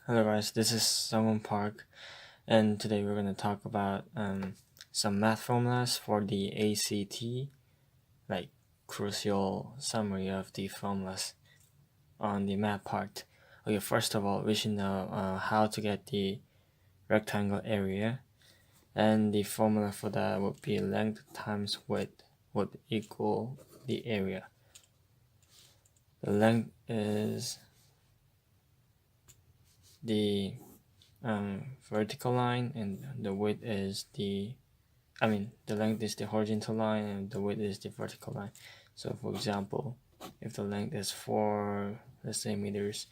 Hello guys, this is Sungwon Park, and today we're going to talk about some math formulas for the ACT, like crucial summary of the formulas on the math part. Okay, first of all, we should know how to get the rectangle area, and the formula for that would be length times width would equal the area. The length is the vertical line, and the width is the length is the horizontal line and the width is the vertical line. So for example, if the length is 4, let's say, meters,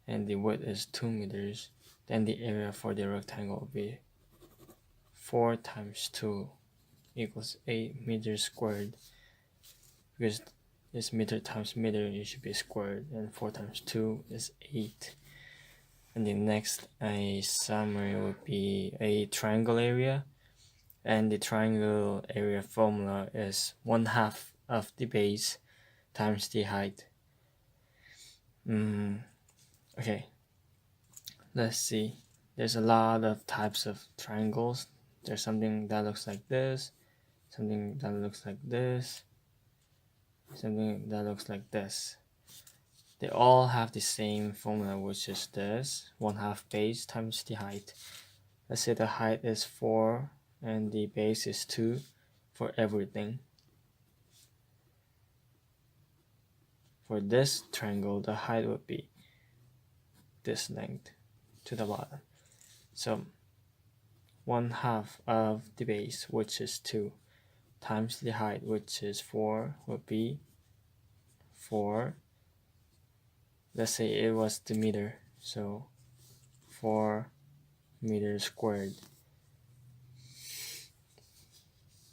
and the width is 2 meters, then the area for the rectangle will be 4 times 2 equals 8 meters squared, because this meter times meter, it should be squared, and 4 times 2 is 8. And the next summary would be a triangle area, and the triangle area formula is 1/2 of the base times the height. Okay, let's see. There's a lot of types of triangles. There's something that looks like this, something that looks like this, something that looks like this. They all have the same formula, which is this: 1/2 base times the height. Let's say the height is 4 and the base is 2 for everything. For this triangle, the height would be this length to the bottom. So 1/2 of the base, which is 2, times the height, which is 4, would be 4. Let's say it was the meter, so 4 meters squared.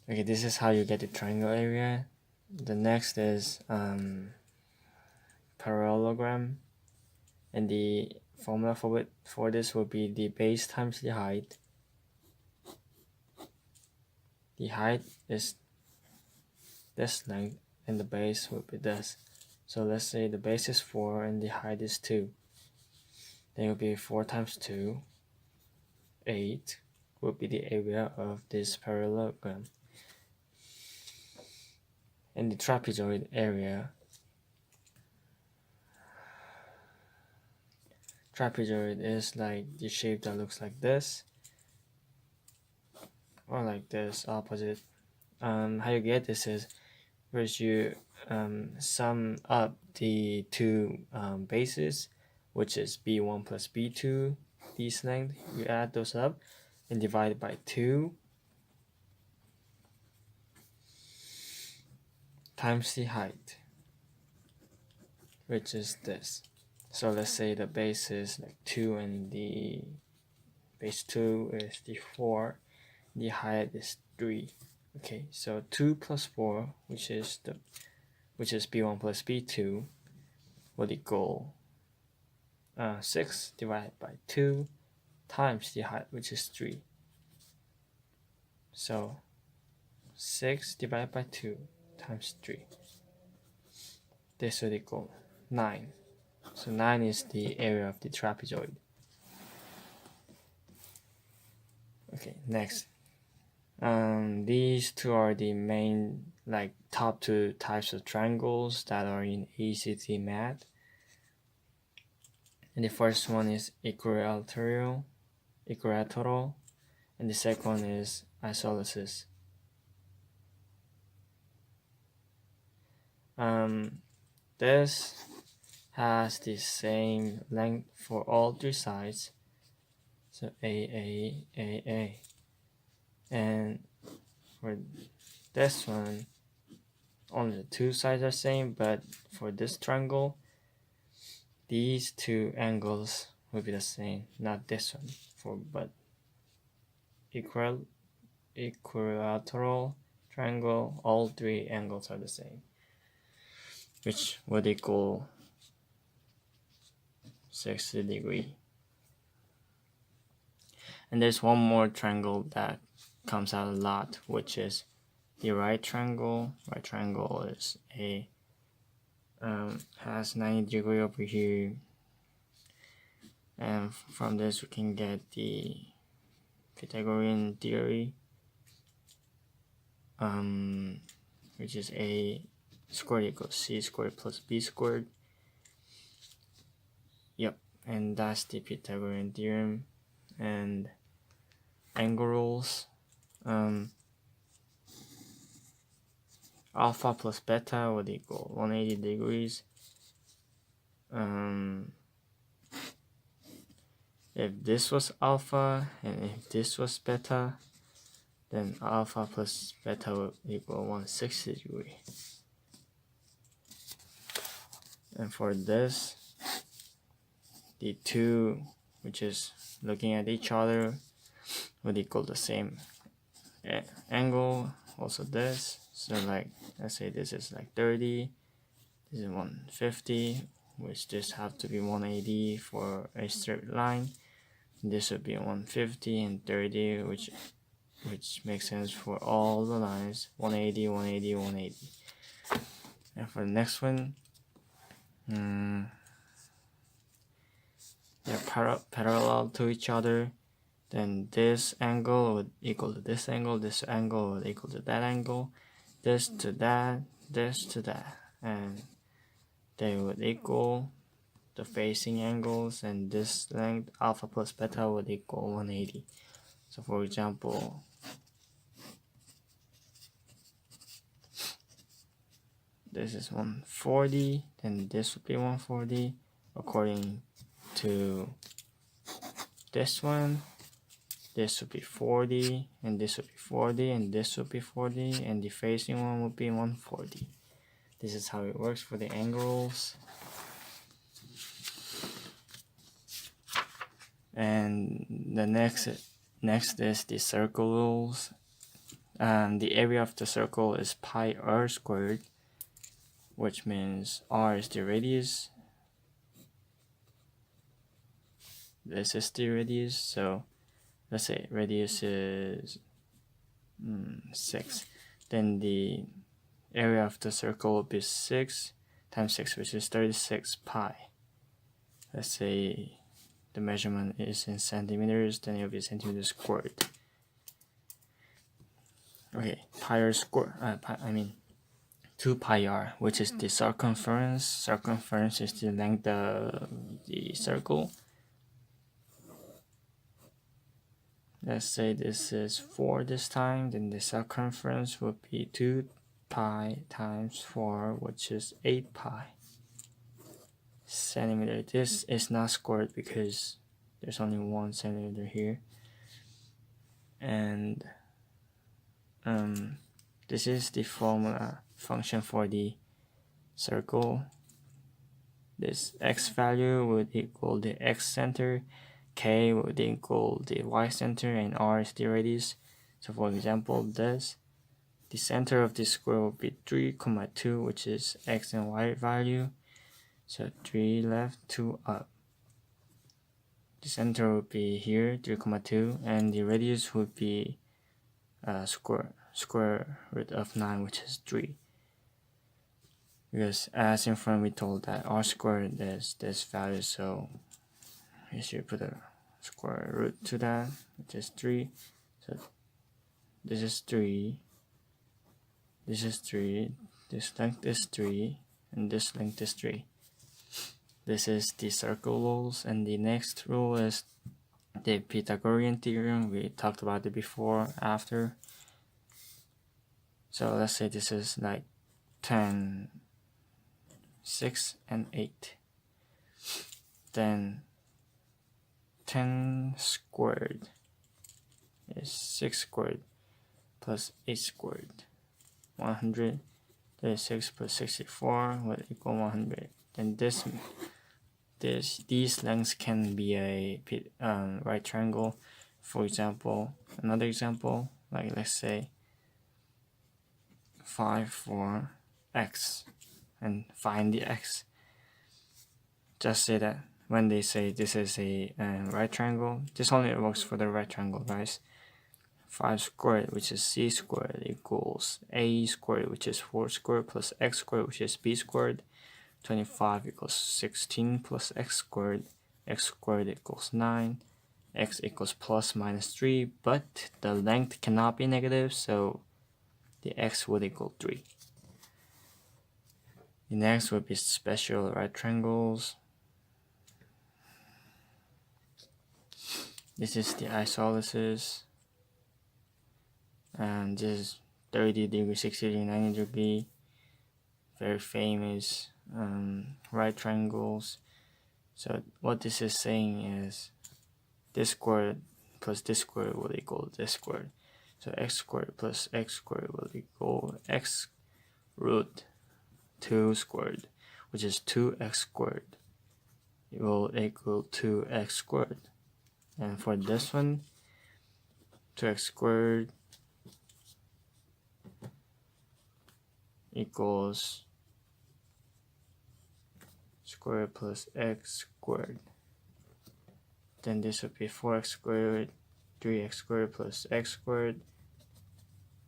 Okay, this is how you get the triangle area. The next is parallelogram, and the formula for this will be the base times the height. The height is this length, and the base will be this. So let's say the base is 4 and the height is 2. Then it will be 4 times 2, 8, will be the area of this parallelogram. And the trapezoid area, trapezoid is like the shape that looks like this, or like this, opposite. How you get this is first you sum up the two bases, which is b1 plus b2, these length. You add those up and divide by 2 times the height, which is this. So let's say the base is like 2 and the base 2 is the 4, the height is 3. Okay, so 2 plus 4, which is b1 plus b2, will equal 6 divided by 2 times the height, which is 3. So 6 divided by 2 times 3. This would equal 9. So 9 is the area of the trapezoid. Okay, next. These two are the main, like, top 2 types of triangles that are in ACT math. And the first one is equilateral, and the second one is isosceles. This has the same length for all 3 sides, so AA. And for this one, only the 2 sides are same, but for this triangle, these 2 angles will be the same, not this one. But equilateral triangle, all 3 angles are the same, which would equal 60 degrees. And there's one more triangle that comes out a lot, which is the right triangle. Right triangle is has 90 degrees over here, And from this we can get the Pythagorean theory, which is a squared equals c squared plus b squared. Yep, and that's the Pythagorean theorem. And angle rules, alpha plus beta would equal 180 degrees. If this was alpha and if this was beta, then alpha plus beta would equal 160 degree. And for this, the two, which is looking at each other, would equal the same angle. Also this, so like let's say this is like 30, this is 150, which just have to be 180 for a straight line. This would be 150 and 30, which makes sense for all the lines. 180, 180, 180. And for the next one, they're parallel to each other. Then this angle would equal to this angle would equal to that angle, this to that, this to that, and they would equal the facing angles, and this length alpha plus beta would equal 180. So for example, this is 140, then this would be 140 according to this one. This would be 40, and this would be 40, and this would be 40, and the facing one would be 140. This is how it works for the angles. And the next is the circle rules. The area of the circle is pi r squared, which means r is the radius. This is the radius, so let's say radius is 6. Then the area of the circle will be 6 times 6, which is 36 pi. Let's say the measurement is in centimeters, then it will be centimeters squared. Okay, pi r squared, 2 pi r, which is the circumference. Circumference is the length of the circle. Let's say this is 4 this time, then the circumference would be 2 pi times 4, which is 8 pi centimeter. This is not squared because there's only 1 centimeter here. And this is the formula function for the circle. This x value would equal the x center, k would equal the y center, and r is the radius. So for example, the center of this square will be 3, 2, which is x and y value. So 3 left, 2 up. The center would be here, 3, 2, and the radius would be square root of 9, which is 3. Because as in front we told that r squared is this value, so we should put a square root to that, which is 3. So this is 3, this is 3, this length is 3, and this length is 3. This is the circle rules, and the next rule is the Pythagorean theorem. We talked about it before, after. So let's say this is like 10, 6, and 8. Then 10 squared is 6 squared plus 8 squared. 136 plus 64 will equal 100. Then these lengths can be a right triangle. For example, another example, like let's say 5 for x, and find the x. Just say that when they say this is a right triangle, this only works for the right triangle, guys. 5 squared, which is c squared, equals a squared, which is 4 squared, plus x squared, which is b squared. 25 equals 16 plus x squared, x squared equals 9, x equals plus minus 3, but the length cannot be negative, so the x would equal 3. The next would be special right triangles. This is the isolysis, and this is 30 degree, 60 degree, 90 degree, very famous right triangles. So what this is saying is this squared plus this squared will equal this squared. So x squared plus x squared will equal x root 2 squared, which is 2x squared. It will equal 2x squared. And for this one, 2x squared equals squared plus x squared. Then this would be 4x squared, 3x squared plus x squared,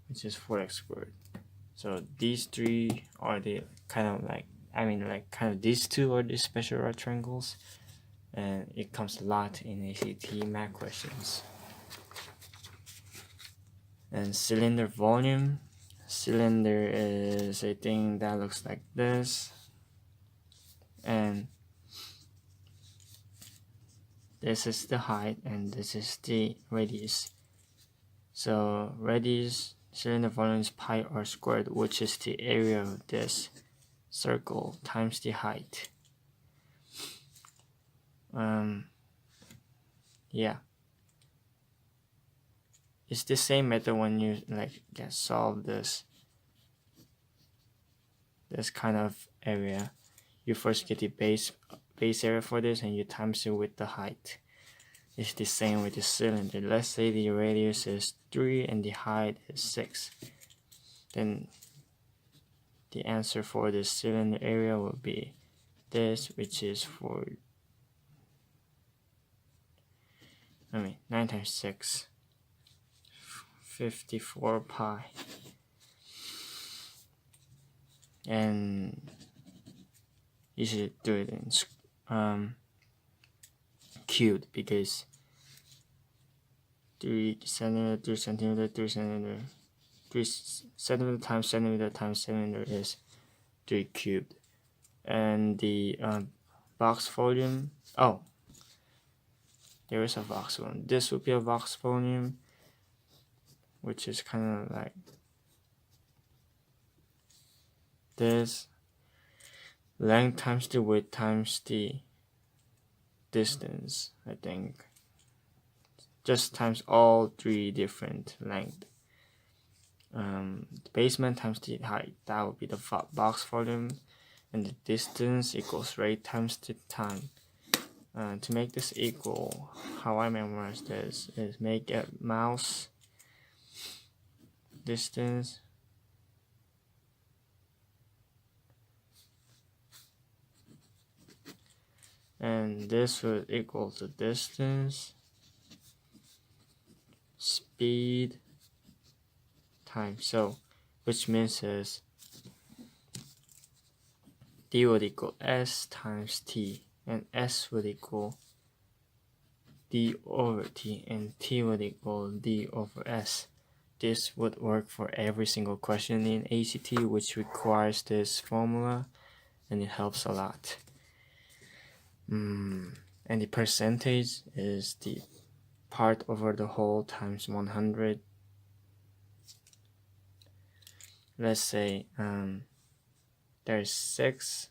which is 4x squared. So these three are the kind of these two are the special right triangles, and it comes a lot in ACT math questions. And cylinder volume. Cylinder is a thing that looks like this, and this is the height and this is the radius. So radius, cylinder volume is pi r squared, which is the area of this circle times the height. Yeah, it's the same method when you solve this kind of area. You first get the base area for this and you times it with the height. It's the same with the cylinder. Let's say the radius is 3 and the height is 6. Then the answer for the cylinder area will be this, which is 9 times 6, 54 pi. And you should do it in cubed, because 3 centimeter, 3 centimeter, 3 centimeter, 3 centimeter times centimeter times centimeter is 3 cubed. And the box volume, there is a box volume. This would be a box volume, which is kind of like this. Length times the width times the distance, I think. Just times all three different length. The basement times the height, that would be the box volume. And the distance equals rate times the time. To make this equal, how I memorize this is make a mouse distance and this would equal to distance, speed, time. So which means is d would equal s times t, and s would equal d over t, and t would equal d over s. This would work for every single question in ACT, which requires this formula, and it helps a lot. And the percentage is the part over the whole times 100. Let's say there's 6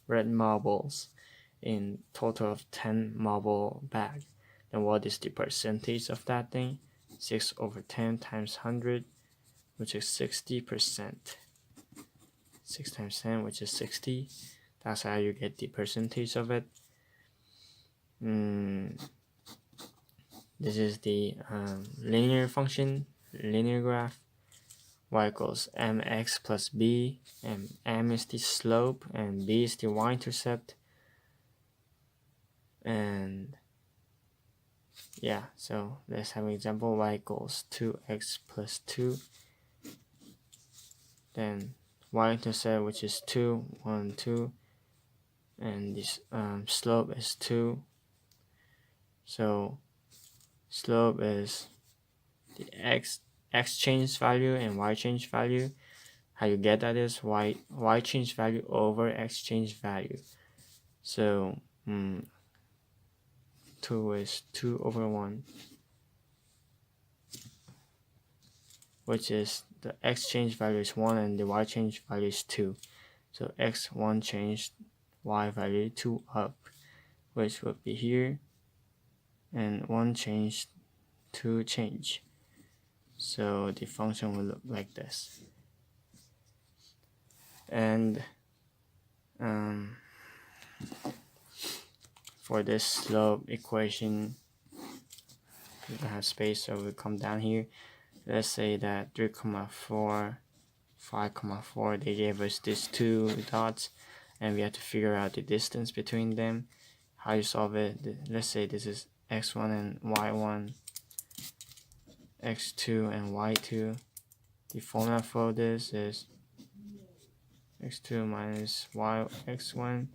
red marbles in total of 10 marble bag. Then what is the percentage of that thing? 6 over 10 times 100, which is 60%. 6 times 10, which is 60. That's how you get the percentage of it. This is the linear function, linear graph. Y equals mx plus b, and m is the slope and b is the y-intercept. And yeah, so let's have an example. Y equals 2x plus 2. Then y-intercept, which is 2, 1, 2. And this slope is 2. So slope is the x change value and y change value. How you get that is y change value over x change value. So 2 is 2 over 1, which is the x change value is 1 and the y change value is 2. So x1 changed y value 2 up, which would be here, and 1 changed 2 change. So the function will look like this. And for this slope equation, we don't have space, so we'll come down here. Let's say that 3,4, 5,4, they gave us these two dots, and we have to figure out the distance between them. How you solve it? Let's say this is x1 and y1, x2 and y2. The formula for this is x2 minus x1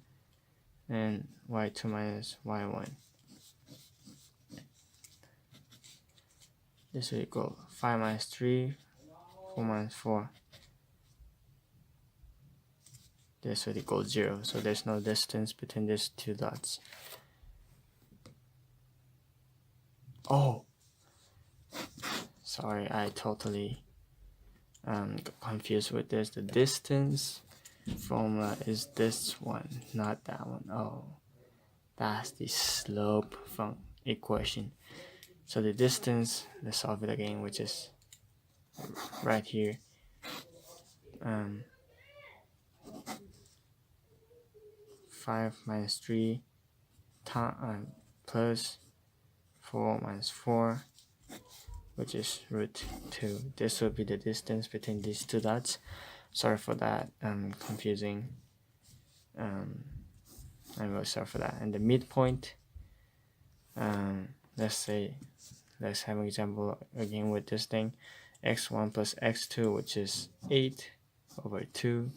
and y2 minus y1. This will equal 5 minus 3, 4 minus 4. This will equal 0, so there's no distance between these two dots. Oh! Sorry, I totally got confused with this. The distance formula is this one, not that one. Oh, that's the slope equation. So the distance, let's solve it again, which is right here. 5 minus 3 plus 4 minus 4, which is root 2. This will be the distance between these two dots. Sorry for that, confusing. I'm really sorry for that. And the midpoint, let's have an example again with this thing. x1 plus x2, which is 8 over 2.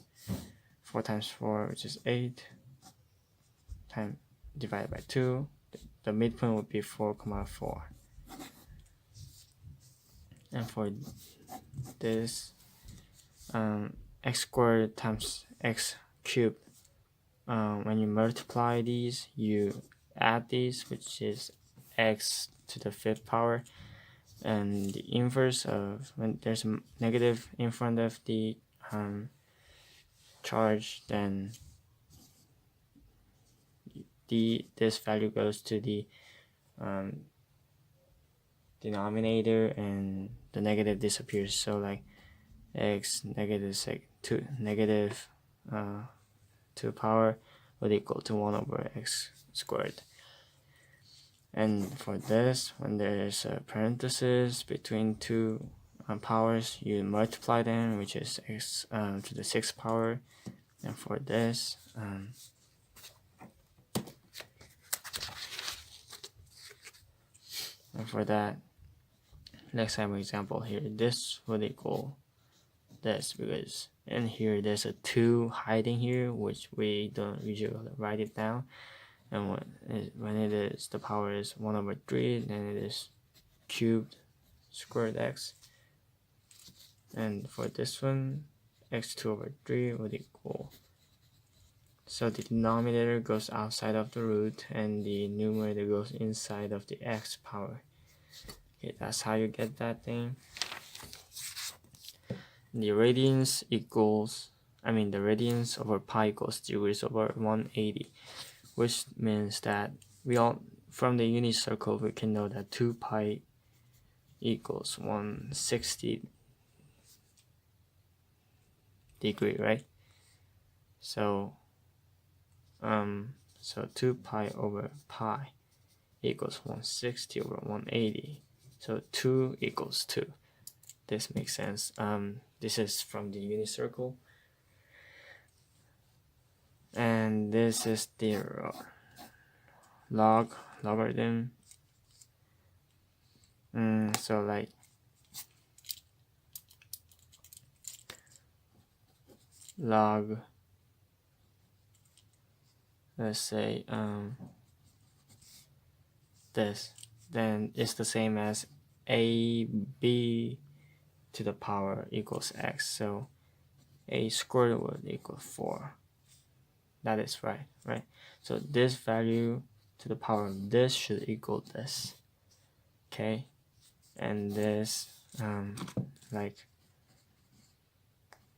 4 times 4, which is 8, divided by 2. The midpoint would be 4,4. And for this, x squared times x cubed, when you multiply these, you add these, which is x to the 5th power, and the inverse of when there's a negative in front of the charge, then this value goes to the denominator and the negative disappears. So like x negative 2 power would equal to 1 over x squared. And for this, when there's a parenthesis between two powers, you multiply them, which is x to the 6th power. And for this, and for that, let's have an example here. This would equal this, because in here there's a 2 hiding here, which we don't usually write it down. And when it is, the power is 1 over 3, then it is cubed squared x. And for this one, x2 over 3 would equal, so the denominator goes outside of the root and the numerator goes inside of the x power. Okay, that's how you get that thing. The radians over pi equals degrees over 180, which means that from the unit circle, we can know that 2 pi equals 160 degree, right? So 2 pi over pi equals 160 over 180. So 2 equals 2. This makes sense. This is from the unit circle. And this is the logarithm. So like log, let's say this, then it's the same as AB to the power equals x. So a squared would equal 4. That is right? So this value to the power of this should equal this. Okay, and this, like,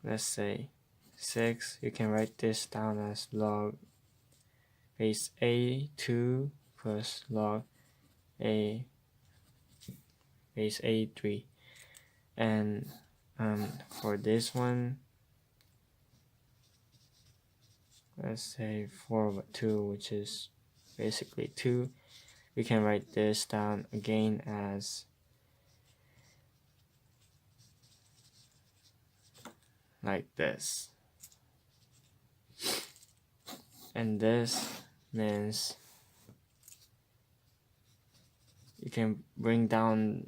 let's say 6, you can write this down as log base A2 plus log A base A3. And for this one, let's say 4/2, which is basically 2. We can write this down again as like this. And this means you can bring down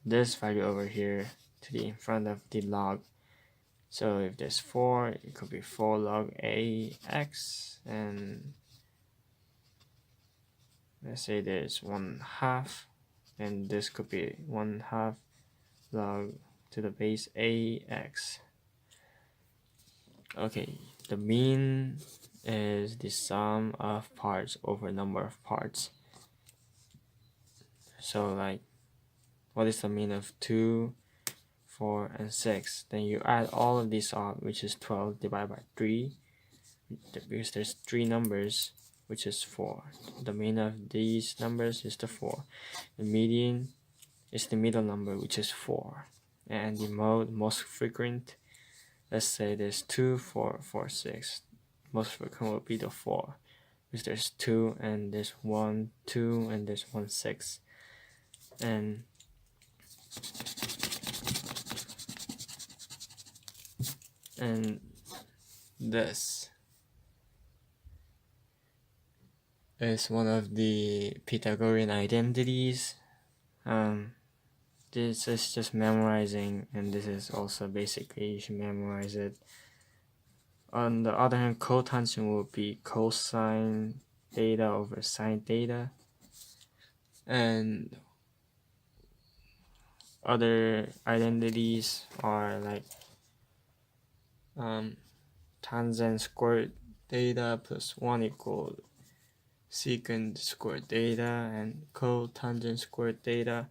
this value over here to the in front of the log. So if there's 4, it could be 4 log AX, and let's say there's 1/2, and this could be 1/2 log to the base AX. Okay, the mean is the sum of parts over number of parts. So like, what is the mean of 2, 4, and 6? Then you add all of these up, which is 12 divided by 3, because there's 3 numbers, which is 4. The mean of these numbers is the 4. The median is the middle number, which is 4. And the most frequent, let's say there's 2, 4, 4, 6. Most frequent will be the 4, because there's 2, and there's 1, 2, and there's 1, 6. And this is one of the Pythagorean identities. This is just memorizing, and this is also basically you should memorize it. On the other hand, cotangent will be cosine theta over sine theta, and other identities are like tangent squared theta plus 1 equals secant squared theta, and cotangent squared theta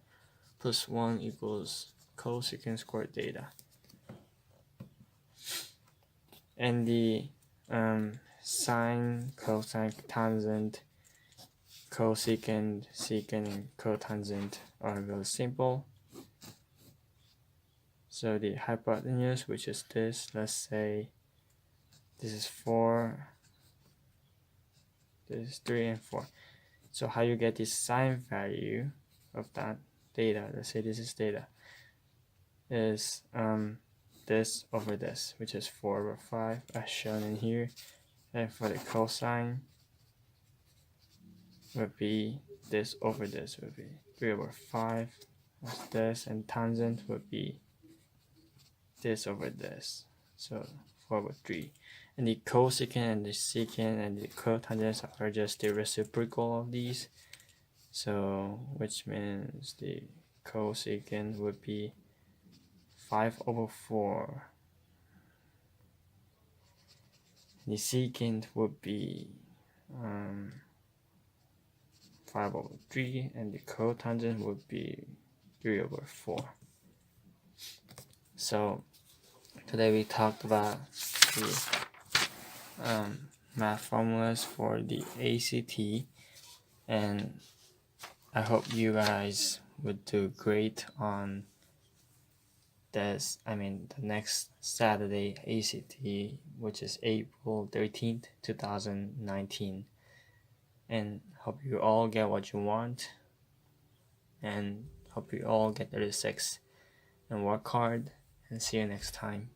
plus 1 equals cosecant squared theta. And the sine, cosine, tangent, cosecant, secant, and cotangent are very simple. So the hypotenuse, which is this, let's say this is 4, this is 3, and 4. So how you get the sine value of that theta, let's say this is theta, is this over this, which is 4/5 as shown in here. And for the cosine would be this over this, would be 3/5 as this, and tangent would be this over this, so 4/3. And the cosecant and the secant and the cotangents are just the reciprocal of these, so which means the cosecant would be 5/4. The secant would be 5/3, and the cotangent would be 3/4. So today we talked about the math formulas for the ACT, and I hope you guys would do great on this, the next Saturday ACT, which is April 13th, 2019. And hope you all get what you want, and hope you all get 36 and work hard, and see you next time.